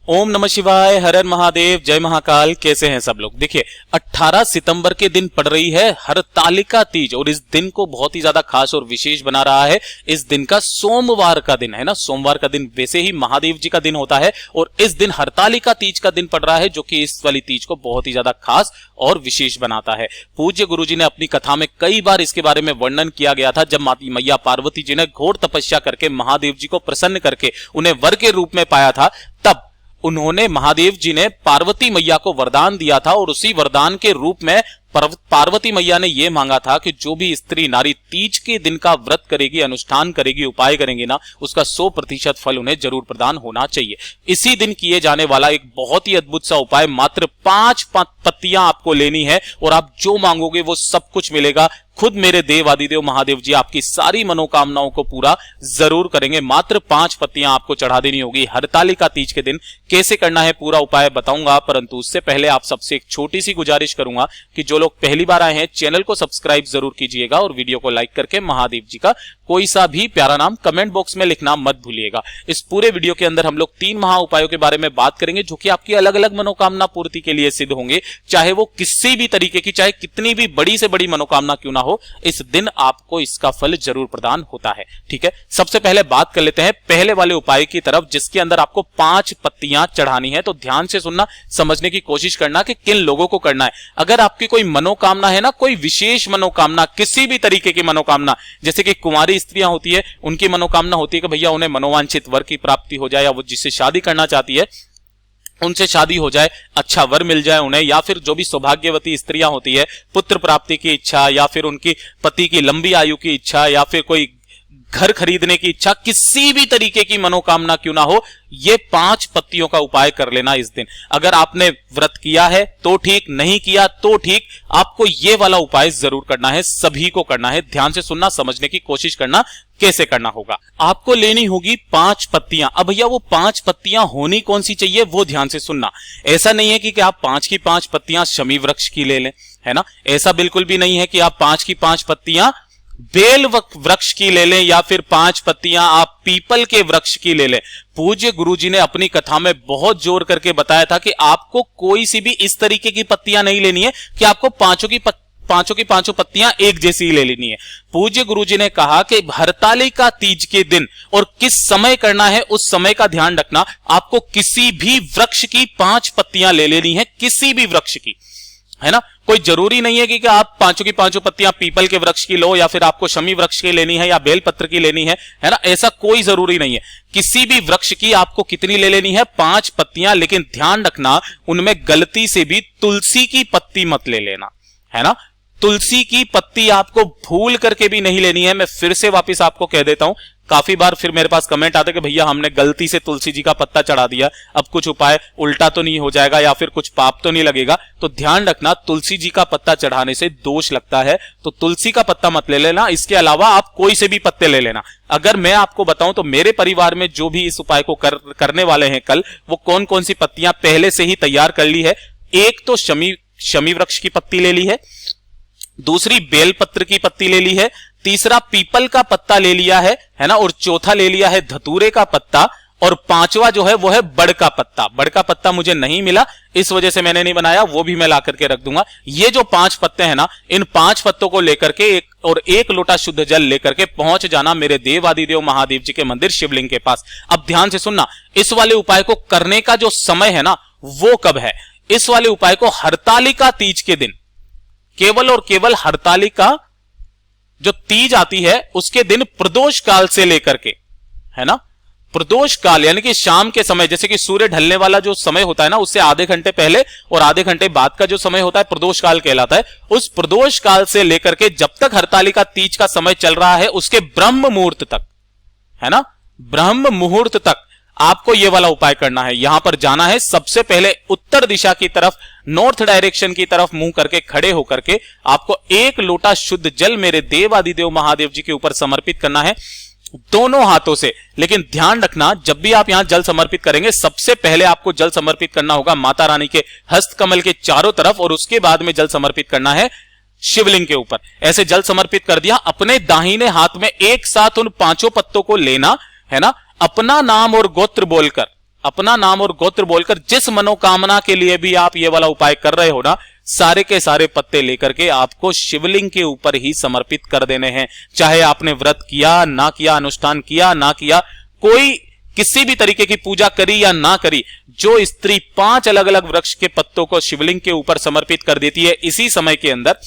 ओम नमः शिवाय, हर हर महादेव, जय महाकाल। कैसे हैं सब लोग। देखिए 18 सितंबर के दिन पड़ रही है हरतालिका तीज और इस दिन को बहुत ही ज्यादा खास और विशेष बना रहा है इस दिन का सोमवार का दिन है ना। सोमवार का दिन वैसे ही महादेव जी का दिन होता है और इस दिन हरतालिका तीज का दिन पड़ रहा है जो कि इस वाली तीज को बहुत ही ज्यादा खास और विशेष बनाता है। पूज्य गुरुजी ने अपनी कथा में कई बार इसके बारे में वर्णन किया गया था। जब माता मैया पार्वती जी ने घोर तपस्या करके महादेव जी को प्रसन्न करके उन्हें वर के रूप में पाया था, तब उन्होंने महादेव जी ने पार्वती मैया को वरदान दिया था और उसी वरदान के रूप में पार्वती मैया ने यह मांगा था कि जो भी स्त्री नारी तीज के दिन का व्रत करेगी, अनुष्ठान करेगी, उपाय करेंगे ना, उसका 100% फल उन्हें जरूर प्रदान होना चाहिए। इसी दिन किए जाने वाला एक बहुत ही अद्भुत सा उपाय, मात्र 5 पत्तियां आपको लेनी है और आप जो मांगोगे वो सब कुछ मिलेगा। खुद मेरे देव आदिदेव महादेव जी आपकी सारी मनोकामनाओं को पूरा जरूर करेंगे। मात्र 5 पत्तियां आपको चढ़ा देनी होगी हरतालिका तीज के दिन। कैसे करना है पूरा उपाय बताऊंगा, परंतु उससे पहले आप सबसे एक छोटी सी गुजारिश करूंगा कि जो लोग पहली बार आए हैं चैनल को सब्सक्राइब जरूर कीजिएगा और वीडियो को लाइक करके महादेव जी का कोई सा भी प्यारा नाम कमेंट बॉक्स में लिखना मत भूलिएगा। इस पूरे वीडियो के अंदर हम लोग 3 महा उपायों के बारे में बात करेंगे जो कि आपकी अलग अलग मनोकामना पूर्ति के लिए सिद्ध होंगे, चाहे वो किसी भी तरीके की, चाहे कितनी भी बड़ी से बड़ी मनोकामना क्यों ना हो, इस दिन आपको इसका फल जरूर प्रदान होता है। ठीक है, सबसे पहले बात कर लेते हैं पहले वाले उपाय की तरफ, जिसके अंदर आपको 5 पत्तियां चढ़ानी है। तो ध्यान से सुनना, समझने की कोशिश करना कि किन लोगों को करना है। अगर आपकी कोई मनोकामना है ना, कोई विशेष मनोकामना, किसी भी तरीके की मनोकामना, जैसे कि कुंवारी स्त्रियां होती है, उनकी मनोकामना होती है कि भैया उन्हें मनोवांछित वर की प्राप्ति हो जाए, या वो जिससे शादी करना चाहती है उनसे शादी हो जाए, अच्छा वर मिल जाए उन्हें, या फिर जो भी सौभाग्यवती स्त्रियां होती है पुत्र प्राप्ति की इच्छा, या फिर उनकी पति की लंबी आयु की इच्छा, या फिर कोई घर खरीदने की इच्छा, किसी भी तरीके की मनोकामना क्यों ना हो, ये 5 पत्तियों का उपाय कर लेना इस दिन। अगर आपने व्रत किया है तो ठीक, नहीं किया तो ठीक, आपको ये वाला उपाय जरूर करना है, सभी को करना है। ध्यान से सुनना, समझने की कोशिश करना कैसे करना होगा। आपको लेनी होगी 5 पत्तियां। अब भैया वो 5 पत्तियां होनी कौन सी चाहिए वो ध्यान से सुनना। ऐसा नहीं है कि आप 5 की 5 पत्तियां शमी वृक्ष की ले लें, है ना। ऐसा बिल्कुल भी नहीं है कि आप 5 की 5 पत्तियां बेल वृक्ष की ले लें, या फिर 5 पत्तियां आप पीपल के वृक्ष की ले लें। पूज्य गुरुजी ने अपनी कथा में बहुत जोर करके बताया था कि आपको कोई सी भी इस तरीके की पत्तियां नहीं लेनी है कि आपको पांचों की पांचों पत्तियां एक जैसी ले लेनी है। पूज्य गुरुजी ने कहा कि हरतालिका तीज के दिन और किस समय करना है उस समय का ध्यान रखना। आपको किसी भी वृक्ष की 5 पत्तियां ले लेनी है, किसी भी वृक्ष की, है ना। कोई जरूरी नहीं है कि आप 5 की 5 पत्तियां पीपल के वृक्ष की लो, या फिर आपको शमी वृक्ष की लेनी है, या बेलपत्र की लेनी है ना। ऐसा कोई जरूरी नहीं है। किसी भी वृक्ष की आपको कितनी ले लेनी है, 5 पत्तियां। लेकिन ध्यान रखना, उनमें गलती से भी तुलसी की पत्ती मत ले लेना, है ना। तुलसी की पत्ती आपको भूल करके भी नहीं लेनी है। मैं फिर से वापस आपको कह देता हूं, काफी बार फिर मेरे पास कमेंट आते कि भैया हमने गलती से तुलसी जी का पत्ता चढ़ा दिया, अब कुछ उपाय उल्टा तो नहीं हो जाएगा, या फिर कुछ पाप तो नहीं लगेगा। तो ध्यान रखना, तुलसी जी का पत्ता चढ़ाने से दोष लगता है, तो तुलसी का पत्ता मत ले लेना। इसके अलावा आप कोई से भी पत्ते ले लेना। अगर मैं आपको बताऊं तो मेरे परिवार में जो भी इस उपाय को करने वाले हैं कल, वो कौन कौन सी पत्तियां पहले से ही तैयार कर ली है। एक तो शमी वृक्ष की पत्ती ले ली है, दूसरी बेलपत्र की पत्ती ले ली है, तीसरा पीपल का पत्ता ले लिया है ना, और चौथा ले लिया है धतूरे का पत्ता, और 5वां जो है वो है बड़ का पत्ता। बड़ का पत्ता मुझे नहीं मिला, इस वजह से मैंने नहीं बनाया, वो भी मैं ला करके रख दूंगा। ये जो 5 पत्ते हैं ना, इन 5 पत्तों को लेकर के एक लोटा शुद्ध जल लेकर के पहुंच जाना मेरे देव आदिदेव महादेव जी के मंदिर शिवलिंग के पास। अब ध्यान से सुनना, इस वाले उपाय को करने का जो समय है ना, वो कब है। इस वाले उपाय को हरतालिका तीज के दिन, केवल और केवल हरतालिका जो तीज आती है उसके दिन प्रदोष काल से लेकर के, है ना, प्रदोष काल यानी कि शाम के समय, जैसे कि सूर्य ढलने वाला जो समय होता है ना, उससे आधे घंटे पहले और आधे घंटे बाद का जो समय होता है प्रदोष काल कहलाता है। उस प्रदोष काल से लेकर के जब तक हरतालिका तीज का समय चल रहा है उसके ब्रह्म मुहूर्त तक, है ना, ब्रह्म मुहूर्त तक आपको यह वाला उपाय करना है। यहां पर जाना है, सबसे पहले उत्तर दिशा की तरफ, नॉर्थ डायरेक्शन की तरफ मुंह करके खड़े होकर के आपको 1 लोटा शुद्ध जल मेरे देव आदिदेव महादेव जी के ऊपर समर्पित करना है, दोनों हाथों से। लेकिन ध्यान रखना, जब भी आप यहां जल समर्पित करेंगे, सबसे पहले आपको जल समर्पित करना होगा माता रानी के हस्त कमल के चारों तरफ, और उसके बाद में जल समर्पित करना है शिवलिंग के ऊपर। ऐसे जल समर्पित कर दिया, अपने दाहिने हाथ में एक साथ उन 5 पत्तों को लेना, है ना, अपना नाम और गोत्र बोलकर अपना नाम और गोत्र बोलकर जिस मनोकामना के लिए भी आप ये वाला उपाय कर रहे हो ना, सारे के सारे पत्ते लेकर के आपको शिवलिंग के ऊपर ही समर्पित कर देने हैं। चाहे आपने व्रत किया ना किया, अनुष्ठान किया ना किया, कोई किसी भी तरीके की पूजा करी या ना करी, जो स्त्री 5 अलग अलग वृक्ष के पत्तों को शिवलिंग के ऊपर समर्पित कर देती है इसी समय के अंदर,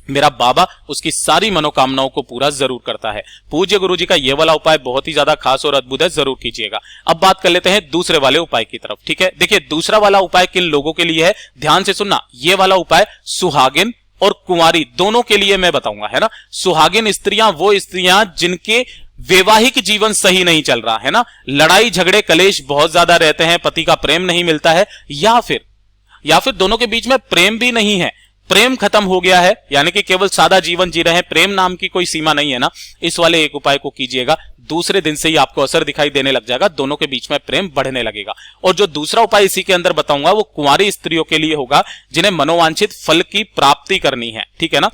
मेरा बाबा उसकी सारी मनोकामनाओं को पूरा जरूर करता है। पूज्य गुरु जी का यह वाला उपाय बहुत ही ज्यादा खास और अद्भुत है, जरूर कीजिएगा। अब बात कर लेते हैं दूसरे वाले उपाय की तरफ। ठीक है, देखिए दूसरा वाला उपाय किन लोगों के लिए है, ध्यान से सुनना। यह वाला उपाय सुहागिन और कुंवारी दोनों के लिए मैं बताऊंगा, है ना। सुहागिन स्त्रियां वो स्त्रियां जिनके वैवाहिक जीवन सही नहीं चल रहा है ना, लड़ाई झगड़े कलेश बहुत ज्यादा रहते हैं, पति का प्रेम नहीं मिलता है, या फिर दोनों के बीच में प्रेम भी नहीं है, प्रेम खत्म हो गया है, यानी कि केवल सादा जीवन जी रहे हैं, प्रेम नाम की कोई सीमा नहीं है ना। इस वाले एक उपाय को कीजिएगा, दूसरे दिन से ही आपको असर दिखाई देने लग जाएगा, दोनों के बीच में प्रेम बढ़ने लगेगा। और जो दूसरा उपाय इसी के अंदर बताऊंगा वो कुंवारी स्त्रियों के लिए होगा, जिन्हें मनोवांछित फल की प्राप्ति करनी है। ठीक है ना,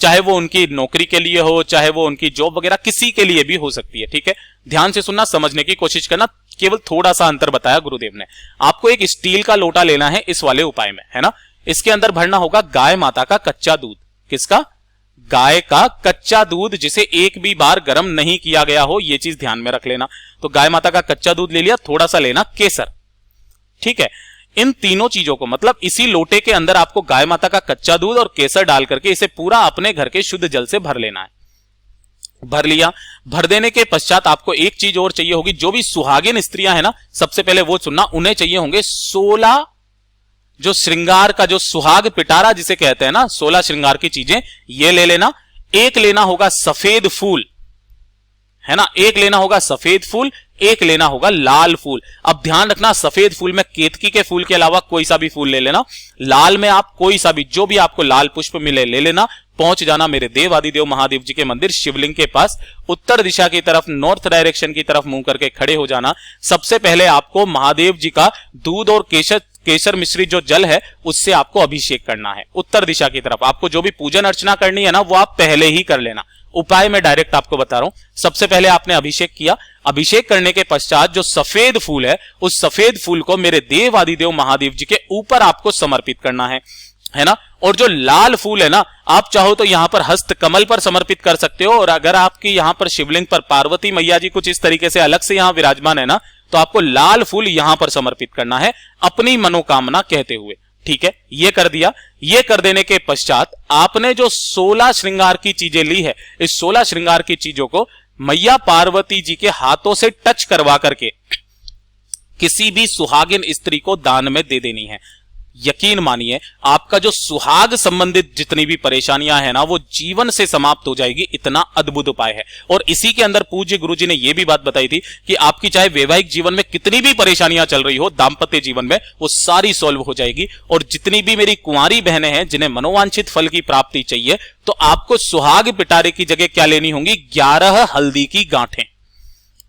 चाहे वो उनकी नौकरी के लिए हो, चाहे वो उनकी जॉब वगैरह किसी के लिए भी हो सकती है। ठीक है, ध्यान से सुनना, समझने की कोशिश करना। केवल थोड़ा सा अंतर बताया गुरुदेव ने। आपको एक स्टील का लोटा लेना है इस वाले उपाय में, है ना। इसके अंदर भरना होगा गाय माता का कच्चा दूध। किसका? गाय का कच्चा दूध, जिसे एक भी बार गर्म नहीं किया गया हो, यह चीज ध्यान में रख लेना। तो गाय माता का कच्चा दूध ले लिया, थोड़ा सा लेना केसर। ठीक है, इन तीनों चीजों को, मतलब इसी लोटे के अंदर आपको गाय माता का कच्चा दूध और केसर डाल करके इसे पूरा अपने घर के शुद्ध जल से भर लेना है। भर लिया, भर देने के पश्चात आपको एक चीज और चाहिए होगी। जो भी सुहागिन स्त्रियां है ना, सबसे पहले वो सुनना, उन्हें चाहिए होंगे 16 जो श्रृंगार का, जो सुहाग पिटारा जिसे कहते हैं ना, 16 श्रृंगार की चीजें ये ले लेना। एक लेना होगा सफेद फूल, है ना, एक लेना होगा सफेद फूल, एक लेना होगा लाल फूल। अब ध्यान रखना, सफेद फूल में केतकी के फूल के अलावा कोई सा भी फूल ले लेना, लाल में आप कोई सा भी, जो भी आपको लाल पुष्प मिले ले लेना। पहुंच जाना मेरे देव आदिदेव महादेव जी के मंदिर शिवलिंग के पास, उत्तर दिशा की तरफ, नॉर्थ डायरेक्शन की तरफ मुंह करके खड़े हो जाना। सबसे पहले आपको महादेव जी का दूध और केसर मिश्रित जो जल है उससे आपको अभिषेक करना है। उत्तर दिशा की तरफ आपको जो भी पूजन अर्चना करनी है ना, वो आप पहले ही कर लेना। उपाय में डायरेक्ट आपको बता रहा हूं। सबसे पहले आपने अभिषेक किया, अभिषेक करने के पश्चात जो सफेद फूल है, उस सफेद फूल को मेरे देव आदिदेव महादेव जी के ऊपर आपको समर्पित करना है ना। और जो लाल फूल है ना, आप चाहो तो यहां पर हस्त कमल पर समर्पित कर सकते हो, और अगर आपकी यहां पर शिवलिंग पर पार्वती मैया जी कुछ इस तरीके से अलग से यहां विराजमान है ना, तो आपको लाल फूल यहां पर समर्पित करना है अपनी मनोकामना कहते हुए। ठीक है, ये कर दिया। ये कर देने के पश्चात आपने जो 16 श्रृंगार की चीजें ली है, इस 16 श्रृंगार की चीजों को मैया पार्वती जी के हाथों से टच करवा करके किसी भी सुहागिन स्त्री को दान में दे देनी है। यकीन मानिए, आपका जो सुहाग संबंधित जितनी भी परेशानियां हैं ना, वो जीवन से समाप्त हो जाएगी। इतना अद्भुत उपाय है। और इसी के अंदर पूज्य गुरुजी ने यह भी बात बताई थी कि आपकी चाहे वैवाहिक जीवन में कितनी भी परेशानियां चल रही हो, दाम्पत्य जीवन में, वो सारी सॉल्व हो जाएगी। और जितनी भी मेरी कुंवारी बहनें हैं जिन्हें मनोवांछित फल की प्राप्ति चाहिए, तो आपको सुहाग पिटारे की जगह क्या लेनी होगी? 11 हल्दी की गांठें।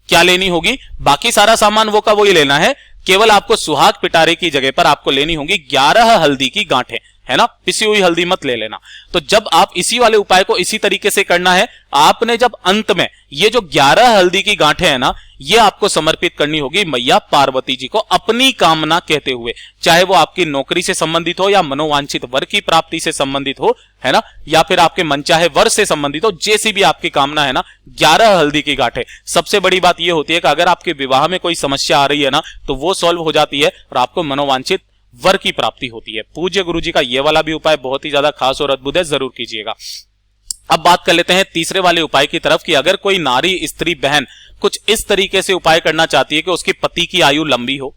क्या लेनी होगी? बाकी सारा सामान वो का वही लेना है, केवल आपको सुहाग पिटारे की जगह पर आपको लेनी होंगी 11 हल्दी की गांठें, है ना। पिसी हुई हल्दी मत ले लेना। तो जब आप इसी वाले उपाय को इसी तरीके से करना है, आपने जब अंत में ये जो 11 हल्दी की गांठें है ना, ये आपको समर्पित करनी होगी मैया पार्वती जी को अपनी कामना कहते हुए। चाहे वो आपकी नौकरी से संबंधित हो, या मनोवांछित वर की प्राप्ति से संबंधित हो, है ना, या फिर आपके मनचाहे वर से संबंधित हो, जैसी भी आपकी कामना है ना, 11 हल्दी की गांठें। सबसे बड़ी बात यह होती है कि अगर आपके विवाह में कोई समस्या आ रही है ना, तो वो सॉल्व हो जाती है और आपको मनोवांछित वर की प्राप्ति होती है। पूज्य गुरुजी का यह वाला भी उपाय बहुत ही ज्यादा खास और अद्भुत है, जरूर कीजिएगा। अब बात कर लेते हैं तीसरे वाले उपाय की तरफ कि अगर कोई नारी, स्त्री, बहन कुछ इस तरीके से उपाय करना चाहती है कि उसकी पति की आयु लंबी हो,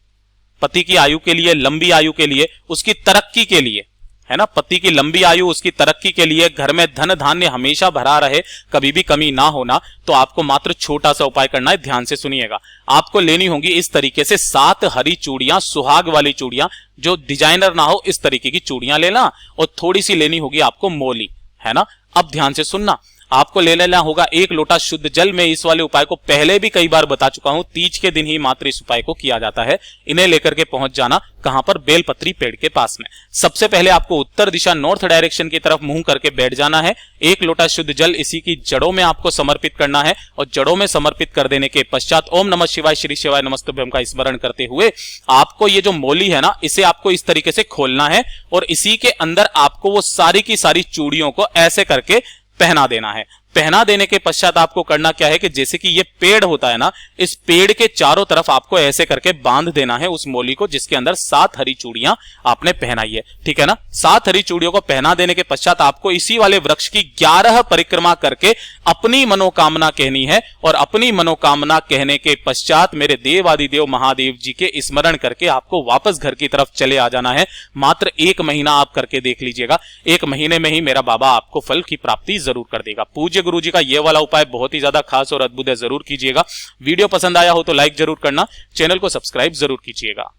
पति की आयु के लिए, लंबी आयु के लिए, उसकी तरक्की के लिए, है ना, पति की लंबी आयु, उसकी तरक्की के लिए, घर में धन धान्य हमेशा भरा रहे, कभी भी कमी ना होना, तो आपको मात्र छोटा सा उपाय करना है। ध्यान से सुनिएगा। आपको लेनी होंगी इस तरीके से 7 हरी चूड़ियां, सुहाग वाली चूड़ियां, जो डिजाइनर ना हो इस तरीके की चूड़ियां लेना, और थोड़ी सी लेनी होगी आपको मोली, है ना। अब ध्यान से सुनना, आपको ले लेना होगा 1 लोटा शुद्ध जल। मैं इस वाले उपाय को पहले भी कई बार बता चुका हूं, तीज के दिन ही मात्र इस उपाय को किया जाता है। इन्हें लेकर के पहुंच जाना कहां पर, बेलपत्री पेड़ के पास में। सबसे पहले आपको उत्तर दिशा नॉर्थ डायरेक्शन की तरफ मुंह करके बैठ जाना है। 1 लोटा शुद्ध जल इसी की जड़ों में आपको समर्पित करना है और जड़ों में समर्पित कर देने के पश्चात ओम नमः शिवाय श्री शिवाय नमस्तुभ्यम का स्मरण करते हुए आपको ये जो मोली है ना, इसे आपको इस तरीके से खोलना है और इसी के अंदर आपको वो सारी की सारी चूड़ियों को ऐसे करके पहना देना है। पहना देने के पश्चात आपको करना क्या है कि जैसे कि ये पेड़ होता है ना, इस पेड़ के चारों तरफ आपको ऐसे करके बांध देना है उस मोली को जिसके अंदर 7 हरी चूड़ियां आपने पहनाई है, ठीक है ना। 7 हरी चूड़ियों को पहना देने के पश्चात आपको इसी वाले वृक्ष की 11 परिक्रमा करके अपनी मनोकामना कहनी है और अपनी मनोकामना कहने के पश्चात मेरे देवादिदेव महादेव जी के स्मरण करके आपको वापस घर की तरफ चले आ जाना है। मात्र 1 महीना आप करके देख लीजिएगा, 1 महीने में ही मेरा बाबा आपको फल की प्राप्ति जरूर कर देगा। पूज्य गुरु जी का ये वाला उपाय बहुत ही ज्यादा खास और अद्भुत है, जरूर कीजिएगा। वीडियो पसंद आया हो तो लाइक जरूर करना, चैनल को सब्सक्राइब जरूर कीजिएगा।